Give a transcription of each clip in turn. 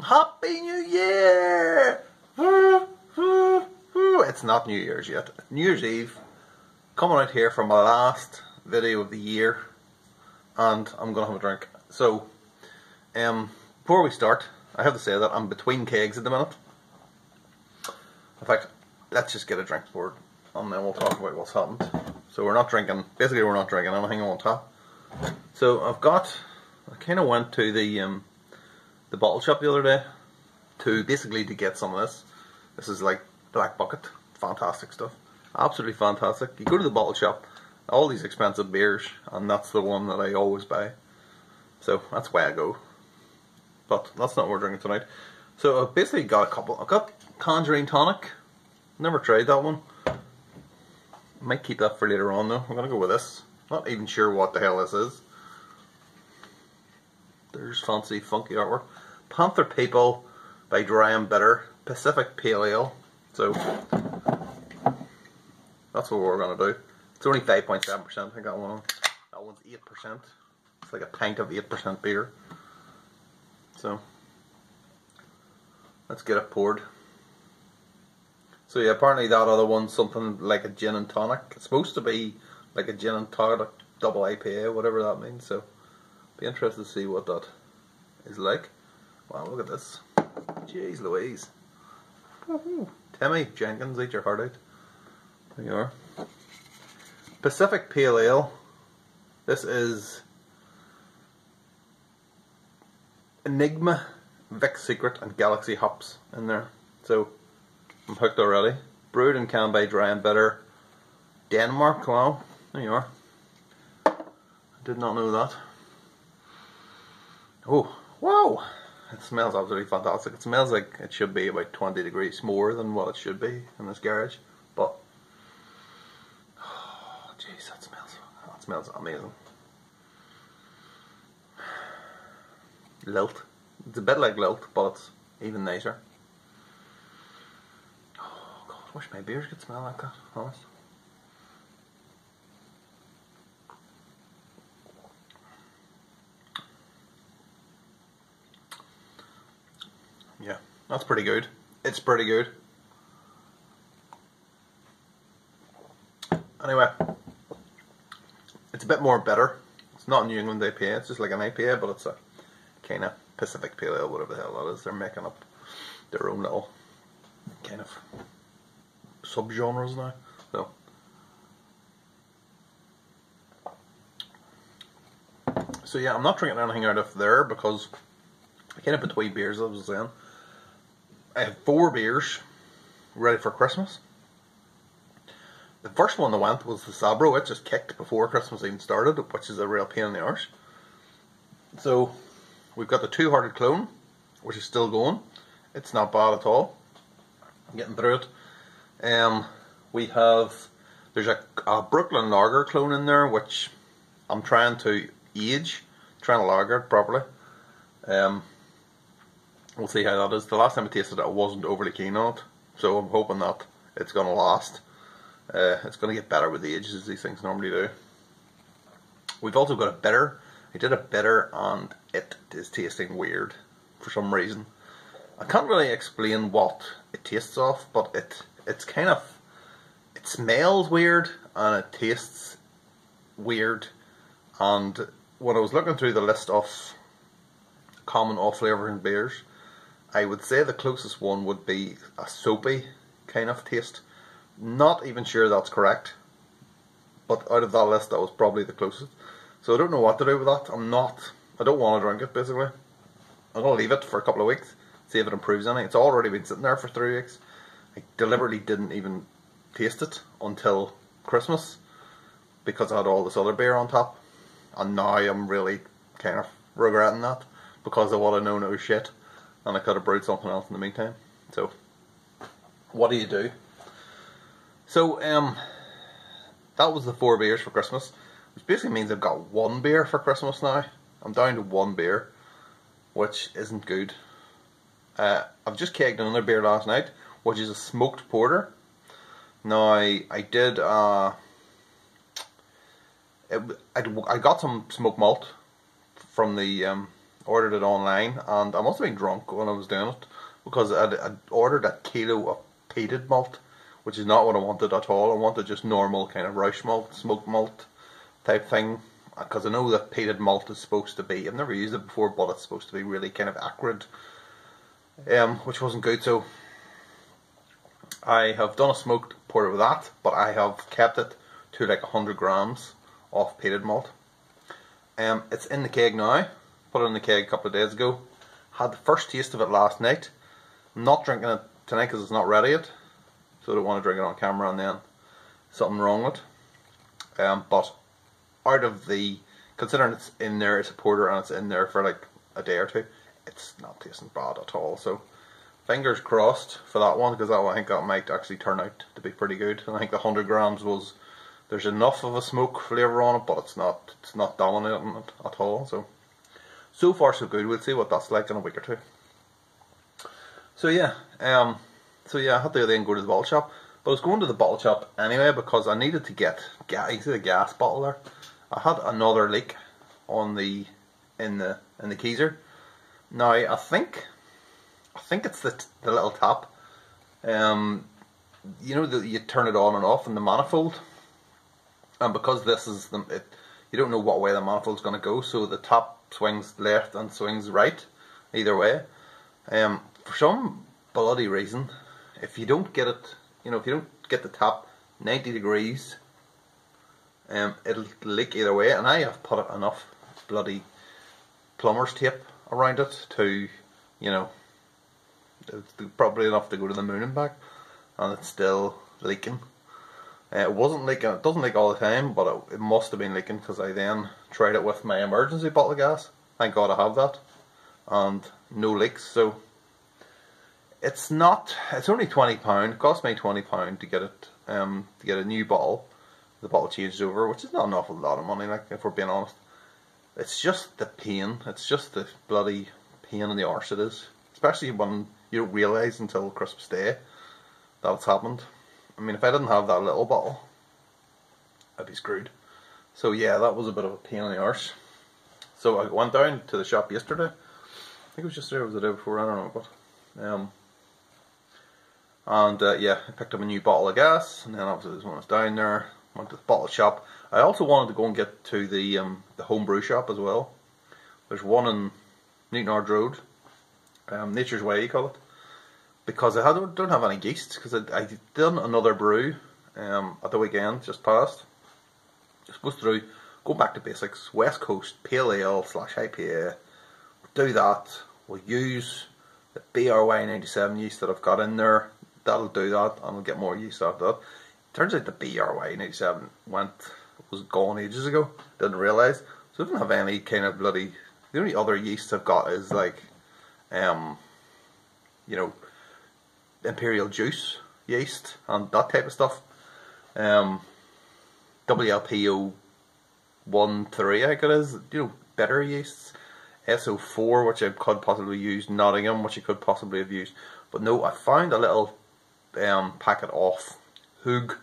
Happy New Year! It's not New Year's yet. New Year's Eve. Coming out here for my last video of the year, and I'm gonna have a drink. So, before we start, I have to say that I'm between kegs at the minute. In fact, let's just get a drink for it, and then we'll talk about what's happened. So we're not drinking. Basically, we're not drinking anything on tap. So I kind of went to the bottle shop the other day to get some of this. This is like Black Bucket, fantastic stuff, absolutely fantastic. You go to the bottle shop, all these expensive beers, and that's the one that I always buy. So that's why I go. But that's not what we're drinking tonight. So I've basically got a couple. I've got Tangerine Tonic. Never tried that one. Might keep that for later on though. I'm gonna go with this. Not even sure what the hell this is. There's fancy, funky artwork. Panther People by Dry and Bitter. Pacific Pale Ale. So that's what we're gonna do. It's only 5.7%. I got one. That one's 8%. It's like a pint of 8% beer. So let's get it poured. So yeah, apparently that other one's something like a gin and tonic. It's supposed to be like a gin and tonic double IPA, whatever that means. So be interested to see what that is like. Wow, look at this. Jeez Louise. Timmy Jenkins, eat your heart out. There you are. Pacific Pale Ale. This is Enigma, Vic Secret, and Galaxy hops in there. So I'm hooked already. Brewed and canned by Dry and Bitter, Denmark. Wow, there you are. I did not know that. Oh, wow! It smells absolutely fantastic. It smells like it should be about 20 degrees more than what it should be in this garage. But, oh, jeez, that smells amazing. Lilt. It's a bit like Lilt, but it's even nicer. Oh God, I wish my beers could smell like that, honest. Yeah, that's pretty good. It's pretty good. Anyway, it's a bit more bitter. It's not a New England IPA, it's just like an IPA, but it's a kind of Pacific Pale Ale, whatever the hell that is. They're making up their own little kind of subgenres now. So yeah, I'm not drinking anything out of there because I kind of between beers, as I was saying. I have 4 beers ready for Christmas. The first one that went was the Sabro. It just kicked before Christmas even started, which is a real pain in the arse. So we've got the Two Hearted Clone, which is still going. It's not bad at all. I'm getting through it. There's a Brooklyn Lager clone in there, which I'm trying to age, trying to lager it properly. We'll see how that is. The last time I tasted it, I wasn't overly keen on it, so I'm hoping that it's going to last. It's going to get better with the age, as these things normally do. We've also got a bitter. I did a bitter, and it is tasting weird for some reason. I can't really explain what it tastes of, but it smells weird and it tastes weird. And when I was looking through the list of common off-flavouring beers, I would say the closest one would be a soapy kind of taste. Not even sure that's correct, but out of that list, that was probably the closest. So I don't know what to do with that. I don't want to drink it, basically. I'm going to leave it for a couple of weeks, see if it improves anything. It's already been sitting there for 3 weeks. I deliberately didn't even taste it until Christmas because I had all this other beer on top. And now I'm really kind of regretting that because I would have known it was shit and I could have brewed something else in the meantime. So, what do you do? So, that was the 4 beers for Christmas, which basically means I've got 1 beer for Christmas now. I'm down to 1 beer, which isn't good. I've just kegged another beer last night, which is a smoked porter. Now, I did, I got some smoked malt from the ordered it online, and I must have been drunk when I was doing it, because I'd ordered a kilo of peated malt, which is not what I wanted at all. I wanted just normal kind of Rauch malt, smoked malt type thing, because I know that peated malt is supposed to be, I've never used it before, but it's supposed to be really kind of acrid, which wasn't good. So I have done a smoked porter with that, but I have kept it to like 100 grams of peated malt. It's in the keg now. Put it in the keg a couple of days ago. Had the first taste of it last night. I'm not drinking it tonight because it's not ready yet, so I don't want to drink it on camera and then something wrong with it. But out of the, considering it's in there, it's a porter and it's in there for like a day or two, it's not tasting bad at all. So fingers crossed for that one, because I think that might actually turn out to be pretty good. I think the 100 grams was, there's enough of a smoke flavour on it, but it's not dominating it at all. So far so good. We'll see what that's like in a week or two. So yeah, I had to then go to the bottle shop. But I was going to the bottle shop anyway because I needed to get, you see the gas bottle there? I had another leak on the in the keezer. Now I think it's the little tap. You know that you turn it on and off in the manifold, and because this is you don't know what way the manifold's going to go, so the tap swings left and swings right, either way. For some bloody reason, if you don't get it, if you don't get the tap 90 degrees, it'll leak either way. And I have put enough bloody plumber's tape around it to, it's probably enough to go to the moon and back, and it's still leaking. It wasn't leaking, it doesn't leak all the time, but it must have been leaking because I then tried it with my emergency bottle of gas. Thank God I have that, and no leaks. So it's only £20. It cost me £20 to get it, to get a new bottle, the bottle changed over, which is not an awful lot of money, like, if we're being honest. It's just the pain, it's just the bloody pain in the arse it is, especially when you don't realise until Christmas Day that it's happened. I mean, if I didn't have that little bottle, I'd be screwed. So yeah, that was a bit of a pain in the arse. So I went down to the shop yesterday. I think it was yesterday or was the day before, I don't know, but yeah, I picked up a new bottle of gas, and then obviously when I was down there, went to the bottle shop. I also wanted to go and get to the homebrew shop as well. There's one in Newtonard Road, Nature's Way you call it, because I don't have any yeast, because I done another brew at the weekend just past. Just go through, go back to basics, West Coast Pale Ale / IPA. Do that. We'll use the BRY97 yeast that I've got in there. That'll do that, and I'll get more yeast after that. Turns out the BRY97 was gone ages ago. Didn't realise. So I don't have any kind of bloody. The only other yeast I've got is like, Imperial Juice yeast and that type of stuff. WLPO 13, I think it is. Bitter yeasts. SO4, which I could possibly use. Nottingham, which I could possibly have used. But no, I found a little packet off Hug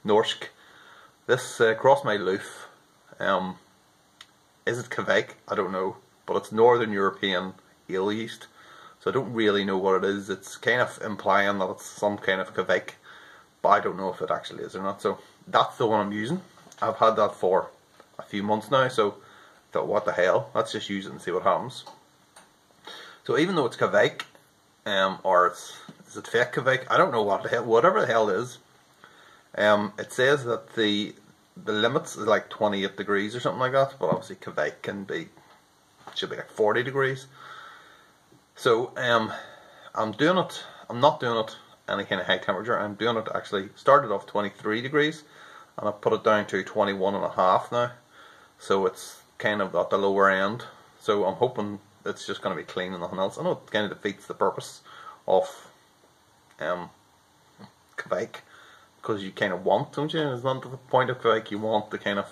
Norsk. This crossed my loof. Is it Kvik? I don't know, but it's Northern European ale yeast, so I don't really know what it is. It's kind of implying that it's some kind of Kvik, but I don't know if it actually is or not. So that's the one I'm using. I've had that for a few months now, so I thought, what the hell, let's just use it and see what happens. So even though it's Kvik, or is it fake Kvik? I don't know what the hell, whatever the hell it is. It says that the limits is like 28 degrees or something like that, but obviously Kvik should be like 40 degrees. So I'm not doing it any kind of high temperature. I'm doing it actually, started off 23 degrees and I've put it down to 21.5 now. So it's kind of at the lower end. So I'm hoping it's just going to be clean and nothing else. I know it kind of defeats the purpose of Kvik, because you kind of want, don't you? It's not the point of Kvik, you want the kind of,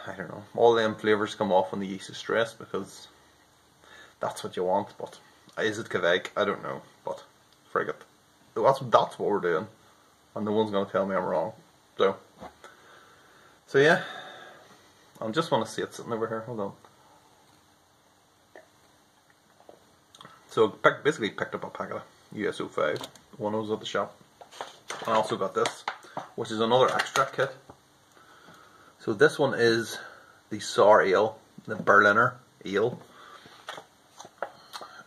I don't know, all them flavours come off when the yeast is stressed, because that's what you want. But is it Kvik? I don't know, but frig it. That's what we're doing, and no one's going to tell me I'm wrong. So yeah, I just want to see it sitting over here, hold on. So basically picked up a packet of USO5, one was at the shop. I also got this, which is another extract kit. So this one is the sour ale, the Berliner ale.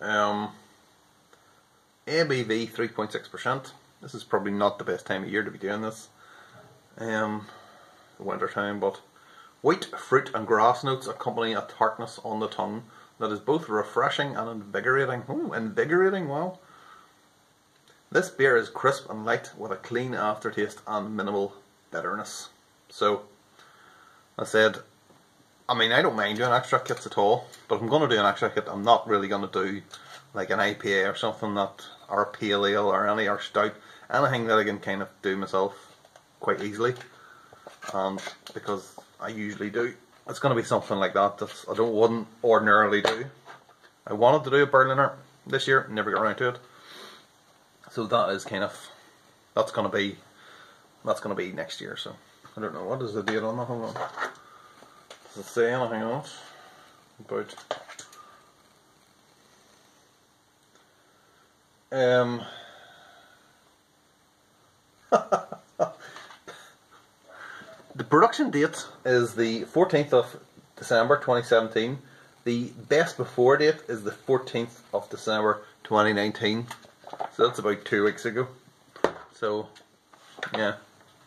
ABV 3.6%. This is probably not the best time of year to be doing this. Winter time, but wheat, fruit and grass notes accompany a tartness on the tongue that is both refreshing and invigorating. Ooh, invigorating, wow. This beer is crisp and light with a clean aftertaste and minimal bitterness. So, I said, I mean, I don't mind doing extract kits at all, but if I'm going to do an extract kit, I'm not really going to do like an IPA or something that, or a pale ale or any, or stout, anything that I can kind of do myself quite easily. And because I usually do, it's going to be something like that that wouldn't ordinarily do. I wanted to do a Berliner this year, never got around to it. So that is kind of, that's going to be next year. So I don't know, what is the date on that? Hold on. Does it say anything else about? The production date is the 14th of December 2017. The best before date is the 14th of December 2019. So that's about 2 weeks ago. So yeah,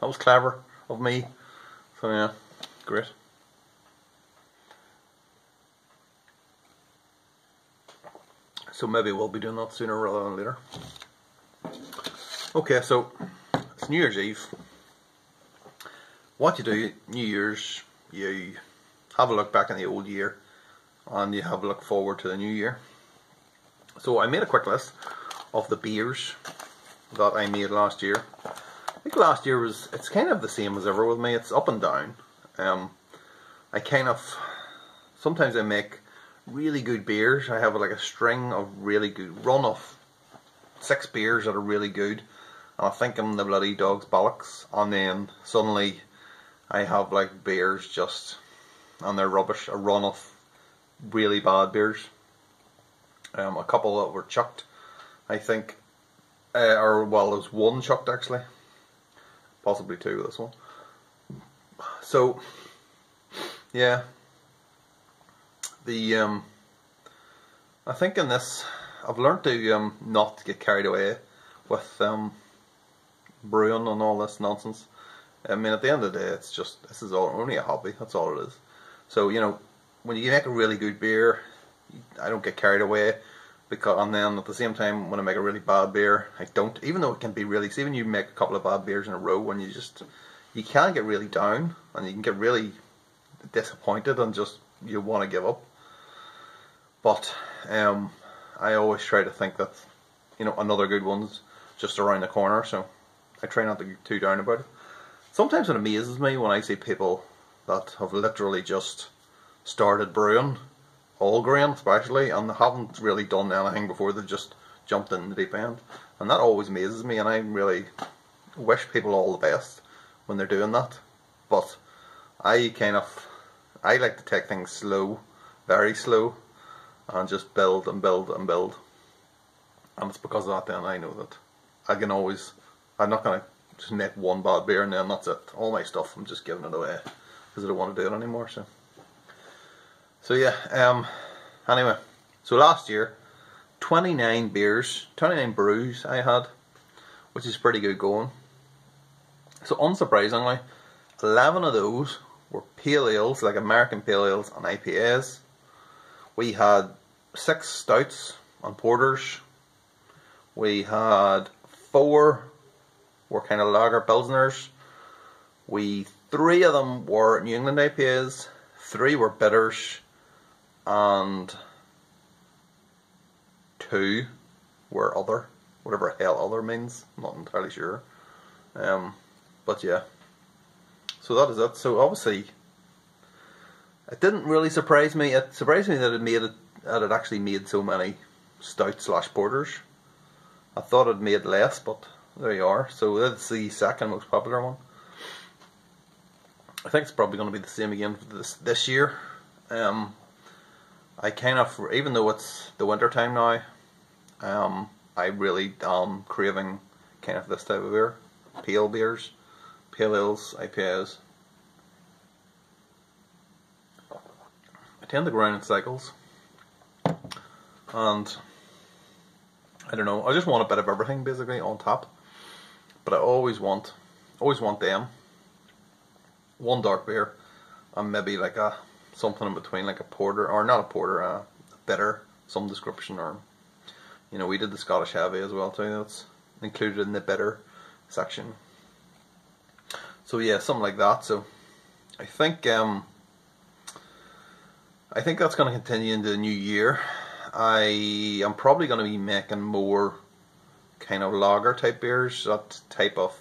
that was clever of me. So yeah, great. So maybe we'll be doing that sooner rather than later. Okay, so it's New Year's Eve. What you do, New Year's, you have a look back in the old year and you have a look forward to the new year. So I made a quick list of the beers that I made last year. I think last year it's kind of the same as ever with me. It's up and down. Sometimes I make really good beers. I have like a string of really good, run of 6 beers that are really good, and I think I'm the bloody dog's bollocks, and then suddenly I have like beers just, and they're rubbish, a run of really bad beers. A couple that were chucked, I think, or well, there's one chucked actually, possibly 2 with this one. So yeah, I think in this I've learned to not get carried away with brewing and all this nonsense. I mean, at the end of the day, it's just, this is only a hobby. That's all it is. So you know, when you make a really good beer, I don't get carried away, and then at the same time, when I make a really bad beer, I don't. Even though it can be really, even you make a couple of bad beers in a row, when you can get really down, and you can get really disappointed, and just you want to give up. But I always try to think that, you know, another good one's just around the corner, so I try not to get too down about it. Sometimes it amazes me when I see people that have literally just started brewing, all grain especially, and they haven't really done anything before. They've just jumped in the deep end, and that always amazes me, and I really wish people all the best when they're doing that. But I like to take things slow, very slow, and just build and build and build. And it's because of that then I know that I'm not going to just make one bad beer and then that's it. All my stuff, I'm just giving it away because I don't want to do it anymore. So yeah, anyway, so last year, 29 brews I had, which is pretty good going. So unsurprisingly, 11 of those were pale ales, like American pale ales and IPAs. We had 6 stouts and porters. We had 4 were kind of lager pilsners. 3 of them were New England IPAs, 3 were bitters, and 2 were other, whatever hell other means. I'm not entirely sure. But yeah, so that is it. So obviously, it didn't really surprise me. It surprised me that it actually made so many stouts / porters. I thought it made less, but there you are. So that's the second most popular one. I think it's probably going to be the same again for this year. I kind of, even though it's the winter time now, I really am craving kind of this type of beer. Pale beers, pale ales, IPAs. I tend to go around in cycles, and I don't know, I just want a bit of everything basically on tap, but I always want them. One dark beer, and maybe like a something in between, like a porter, or not a porter, a bitter, some description, or you know, we did the Scottish Heavy as well too. That's included in the bitter section. So yeah, something like that. So I think that's going to continue into the new year. I am probably going to be making more kind of lager type beers, that type of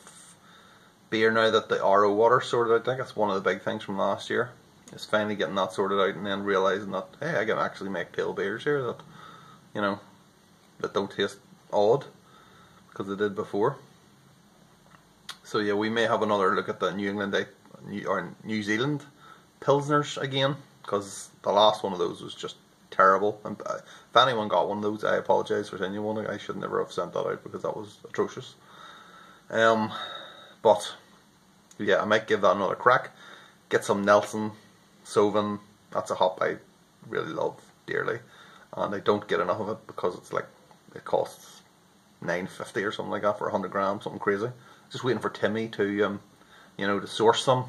beer now that the RO water sorted out. I think that's one of the big things from last year, is finally getting that sorted out and then realising that, hey, I can actually make pale beers here that, you know, that don't taste odd, because they did before. So yeah, we may have another look at the New Zealand Pilsners again, because the last one of those was just terrible. And if anyone got one of those, I apologise for sending you one. I should never have sent that out, because that was atrocious. But yeah, I might give that another crack. Get some Nelson Sauvin. That's a hop I really love dearly, and I don't get enough of it because it's like, it costs $9.50 or something like that for 100 grams, something crazy. Just waiting for Timmy to you know, to source some,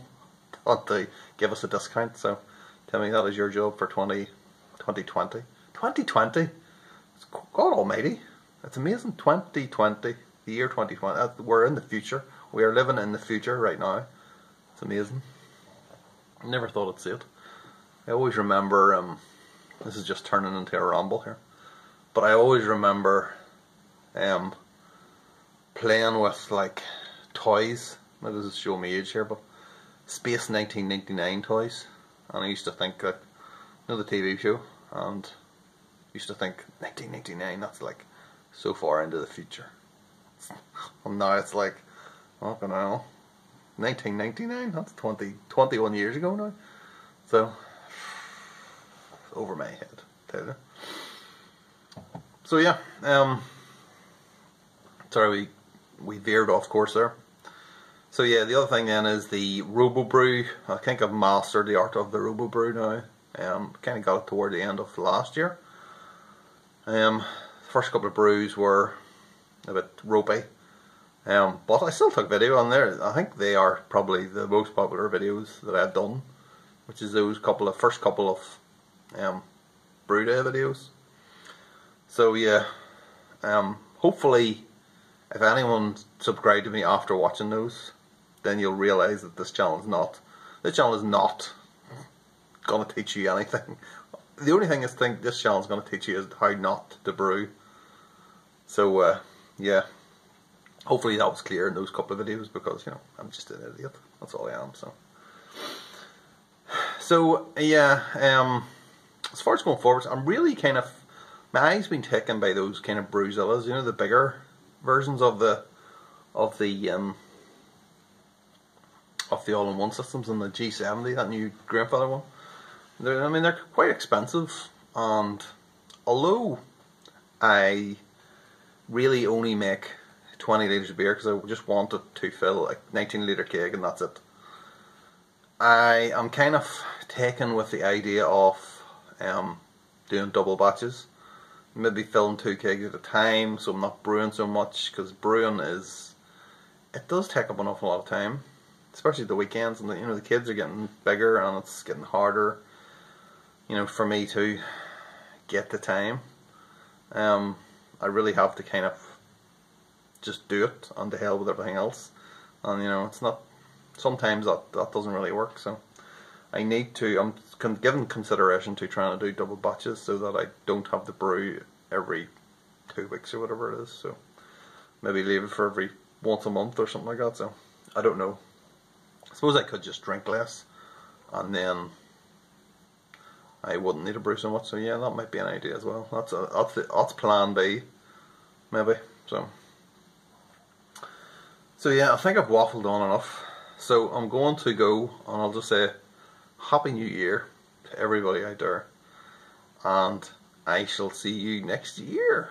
to give us a discount. So Timmy, that is your job for 2020. 2020? God almighty, it's amazing. 2020, the year 2020. We're in the future. We are living in the future right now. It's amazing. I never thought I'd see it. I always remember, this is just turning into a ramble here, but I always remember playing with like toys. Now this is showing me age here, but Space 1999 toys. And I used to think that, you know, the TV show, and used to think 1999, that's like so far into the future. And now it's like, oh, I don't know, 1999, that's 21 years ago now. So, over my head, tell you. So yeah, sorry we veered off course there. So yeah, the other thing then is the Robo Brew. I think I've mastered the art of the Robo Brew now. Kind of got it toward the end of last year. The first couple of brews were a bit ropey, but I still took video on there. I think they are probably the most popular videos that I've done, which is those first couple of brew day videos. So yeah, hopefully, if anyone subscribed to me after watching those, then you'll realise that this channel is not going to teach you anything. The only thing this channel is going to teach you is how not to brew. So yeah, hopefully that was clear in those couple of videos, because, you know, I'm just an idiot. That's all I am. So yeah, as far as going forward, I'm really kind of, my eye's been taken by those kind of Brewzillas, you know, the bigger versions of the all-in-one systems, and the G70, that new grandfather one. They're quite expensive, and although I really only make 20 litres of beer because I just wanted to fill a 19 litre keg and that's it, I am kind of taken with the idea of doing double batches, maybe filling 2 kegs at a time, so I'm not brewing so much, because brewing it does take up an awful lot of time, especially the weekends, and you know, the kids are getting bigger and it's getting harder, you know, for me to get the time. I really have to kind of just do it, and to hell with everything else. And you know, it's not, sometimes that doesn't really work. So I'm giving consideration to trying to do double batches, so that I don't have to brew every 2 weeks or whatever it is. So maybe leave it for every once a month or something like that. So I don't know. I suppose I could just drink less, and then I wouldn't need to brew so much. So yeah, that might be an idea as well. That's plan B, maybe. So yeah, I think I've waffled on enough. So I'm going to go, and I'll just say Happy New Year to everybody out there, and I shall see you next year.